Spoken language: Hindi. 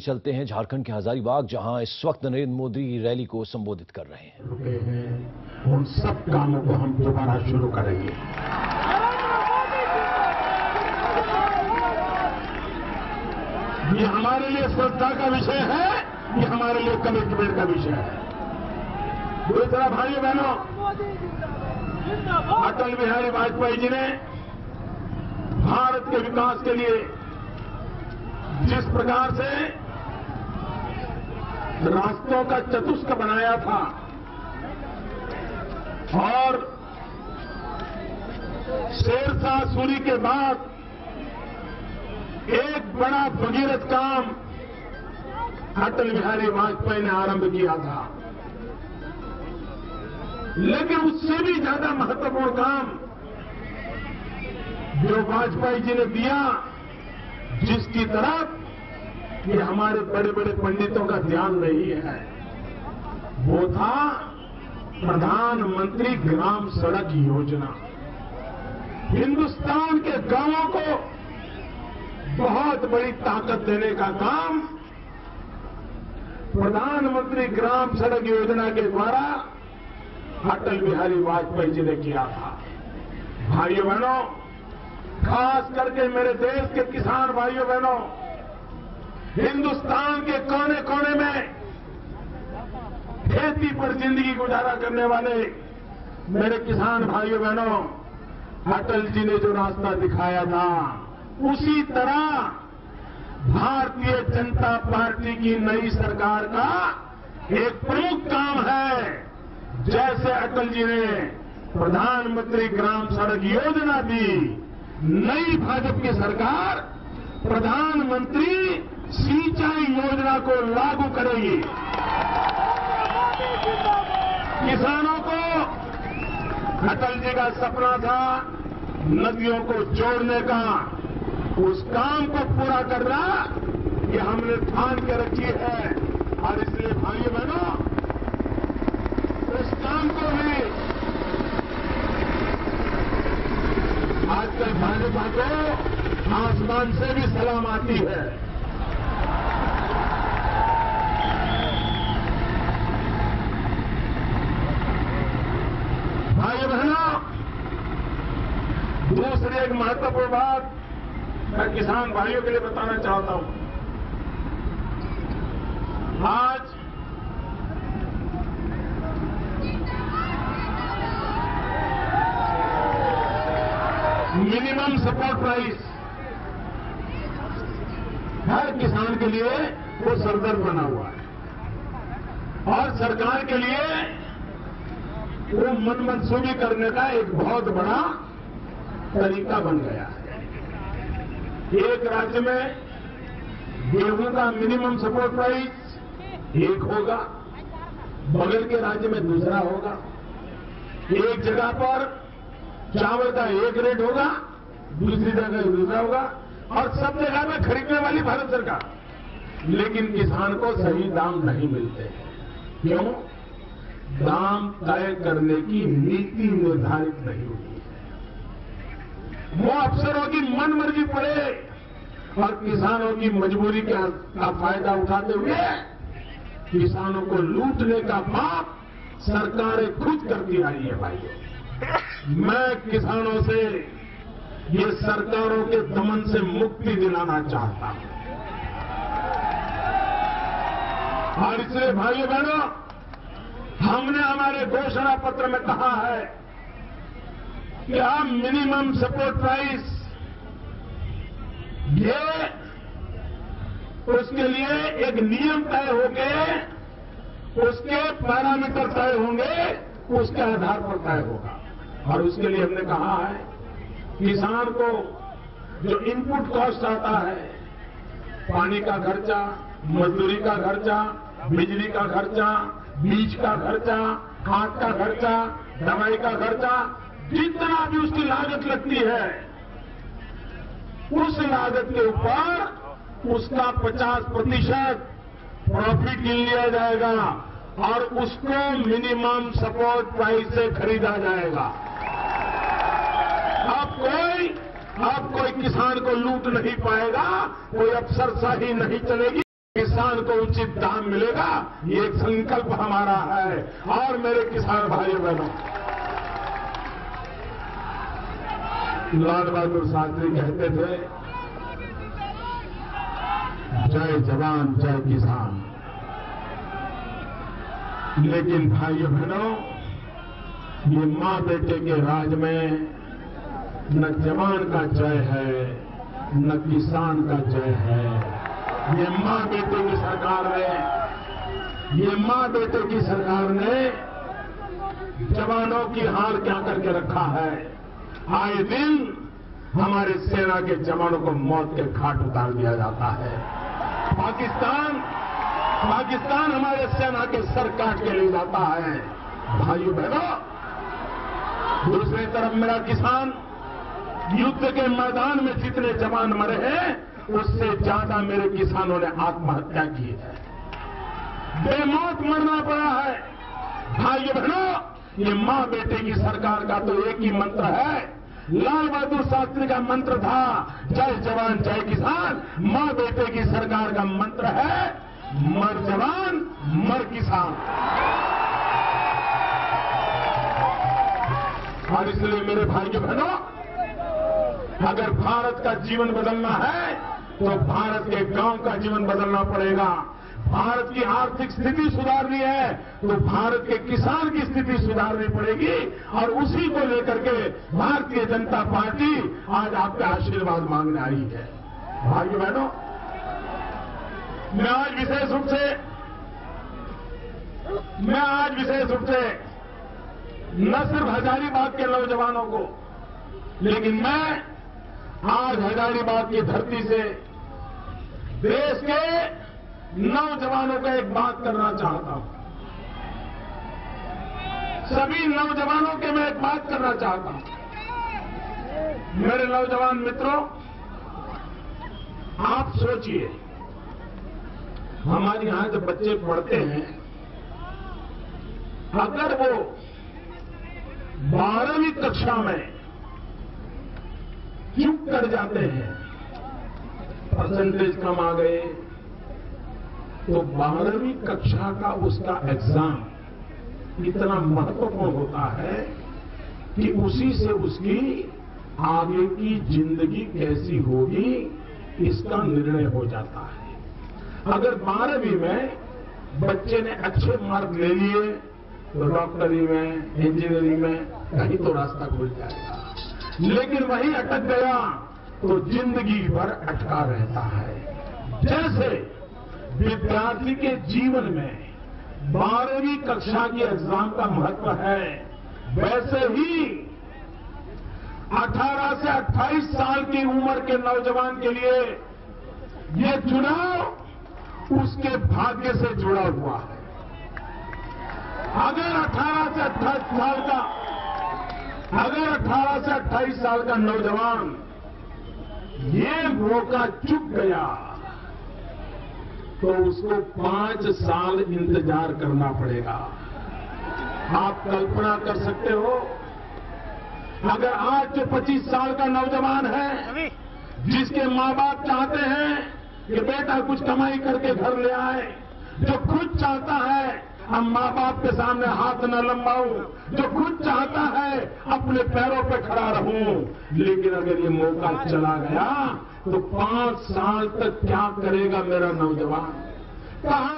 चलते हैं झारखंड के हजारीबाग, जहां इस वक्त नरेंद्र मोदी रैली को संबोधित कर रहे हैं। उन सब कामों को हम दोबारा शुरू करेंगे। ये हमारे लिए श्रद्धा का विषय है, ये हमारे लिए कमिटमेंट का विषय है। दूसरा, भाइयों बहनों, अटल बिहारी वाजपेयी जी ने भारत के विकास के लिए जिस प्रकार से रास्तों का चतुष्क बनाया था और शेरशाह सूरी के बाद एक बड़ा भगीरथ काम अटल बिहारी वाजपेयी ने आरंभ किया था, लेकिन उससे भी ज्यादा महत्वपूर्ण काम जो वाजपेयी जी ने दिया, जिसकी तरफ ये हमारे बड़े बड़े पंडितों का ध्यान नहीं है, वो था प्रधानमंत्री ग्राम सड़क योजना। हिंदुस्तान के गांवों को बहुत बड़ी ताकत देने का काम प्रधानमंत्री ग्राम सड़क योजना के द्वारा अटल बिहारी वाजपेयी जी ने किया था। भाइयों बहनों, खास करके मेरे देश के किसान भाइयों बहनों, हिंदुस्तान के कोने कोने में खेती पर जिंदगी गुजारा करने वाले मेरे किसान भाइयों बहनों, अटल जी ने जो रास्ता दिखाया था, उसी तरह भारतीय जनता पार्टी की नई सरकार का एक प्रमुख काम है। जैसे अटल जी ने प्रधानमंत्री ग्राम सड़क योजना दी, नई भाजपा की सरकार प्रधानमंत्री सिंचाई योजना को लागू करेगी। किसानों को अटल जी का सपना था नदियों को जोड़ने का, उस काम को पूरा करना ये हमने ठान के रखी है। और इसलिए भाइयों बहनों, उस काम को भी आजकल भाजपा को आसमान से भी सलाम आती है। भाइयों बहनों, दूसरी एक महत्वपूर्ण बात मैं किसान भाइयों के लिए बताना चाहता हूं। आज मिनिमम सपोर्ट प्राइस हर किसान के लिए वो सरदर्द बना हुआ है और सरकार के लिए वो मनमंसूबी करने का एक बहुत बड़ा तरीका बन गया है। एक राज्य में गेहूं का मिनिमम सपोर्ट प्राइस एक होगा, बगल के राज्य में दूसरा होगा। एक जगह पर चावल का एक रेट होगा, दूसरी जगह दूसरा होगा, और सब जगह में खरीदने वाली भारत सरकार, लेकिन किसान को सही दाम नहीं मिलते। क्यों? दाम तय करने की नीति निर्धारित नहीं होती है। वो अफसरों की मनमर्जी पड़े और किसानों की मजबूरी का फायदा उठाते हुए किसानों को लूटने का पाप सरकारें खुद करती आई है। भाइयों, मैं किसानों से ये सरकारों के दमन से मुक्ति दिलाना चाहता हूं। और इसलिए भाइयों बहनों, हमने हमारे घोषणा पत्र में कहा है कि हम मिनिमम सपोर्ट प्राइस ये उसके लिए एक नियम तय होंगे, उसके पैरामीटर तय होंगे, उसके आधार पर तय होगा। और उसके लिए हमने कहा है किसान को जो इनपुट कॉस्ट आता है, पानी का खर्चा, मजदूरी का खर्चा, बिजली का खर्चा, बीज का खर्चा, खाद का खर्चा, दवाई का खर्चा, जितना भी उसकी लागत लगती है, उस लागत के ऊपर उसका 50% प्रॉफिट लिया जाएगा और उसको मिनिमम सपोर्ट प्राइस से खरीदा जाएगा। अब कोई किसान को लूट नहीं पाएगा, कोई अफसरशाही नहीं चलेगी। किसान को उचित दाम मिलेगा, ये एक संकल्प हमारा है। और मेरे किसान भाइयों बहनों, लाल बहादुर शास्त्री कहते थे, जय जवान जय किसान। लेकिन भाइयों बहनों, ये मां बेटे के राज में न जवान का जय है न किसान का जय है। ये मां बेटे की सरकार ने, ये मां बेटे की सरकार ने जवानों की हाल क्या करके रखा है। आए दिन हमारे सेना के जवानों को मौत के घाट उतार दिया जाता है। पाकिस्तान हमारे सेना के सर काट के ले जाता है। भाइयों बहनों, दूसरी तरफ मेरा किसान, युद्ध के मैदान में जितने जवान मरे हैं उससे ज्यादा मेरे किसानों ने आत्महत्या की है, बेमौत मरना पड़ा है। भाइयों बहनों, ये मां बेटे की सरकार का तो एक ही मंत्र है। लाल बहादुर शास्त्री का मंत्र था जय जवान जय किसान। मां बेटे की सरकार का मंत्र है मर जवान मर किसान। और इसलिए मेरे भाइयों बहनों, अगर भारत का जीवन बदलना है तो भारत के गांव का जीवन बदलना पड़ेगा। भारत की आर्थिक स्थिति सुधारनी है तो भारत के किसान की स्थिति सुधारनी पड़ेगी। और उसी को लेकर के भारतीय जनता पार्टी आज आपका आशीर्वाद मांगने आई है। भाइयों बहनों, मैं आज विशेष रूप से न सिर्फ हजारीबाग के नौजवानों को, लेकिन मैं आज हजारीबाग की धरती से देश के नौजवानों को एक बात करना चाहता हूं। सभी नौजवानों के मैं एक बात करना चाहता हूं। मेरे नौजवान मित्रों, आप सोचिए, हमारे यहां जब बच्चे पढ़ते हैं, अगर वो 12वीं कक्षा में चूक कर जाते हैं, परसेंटेज कम आ गए, तो 12वीं कक्षा का उसका एग्जाम इतना महत्वपूर्ण होता है कि उसी से उसकी आगे की जिंदगी कैसी होगी इसका निर्णय हो जाता है। अगर 12वीं में बच्चे ने अच्छे मार्क ले लिए तो डॉक्टरी में, इंजीनियरिंग में कहीं तो रास्ता खुल जाएगा। लेकिन वहीं अटक गया तो जिंदगी भर अटका रहता है। जैसे विद्यार्थी के जीवन में 12वीं कक्षा के एग्जाम का महत्व है, वैसे ही 18 से 28 साल की उम्र के नौजवान के लिए ये चुनाव उसके भाग्य से जुड़ा हुआ है। अगर 18 से 28 साल का नौजवान ये मौका चूक गया तो उसको 5 साल इंतजार करना पड़ेगा। आप कल्पना कर सकते हो, अगर आज जो 25 साल का नौजवान है जिसके मां बाप चाहते हैं कि बेटा कुछ कमाई करके घर ले आए, जो खुद चाहता है हम मां बाप के सामने हाथ न लंबाऊं, जो खुद चाहता है अपने पैरों पे खड़ा रहूं, लेकिन अगर ये मौका चला गया तो 5 साल तक क्या करेगा मेरा नौजवान? कहां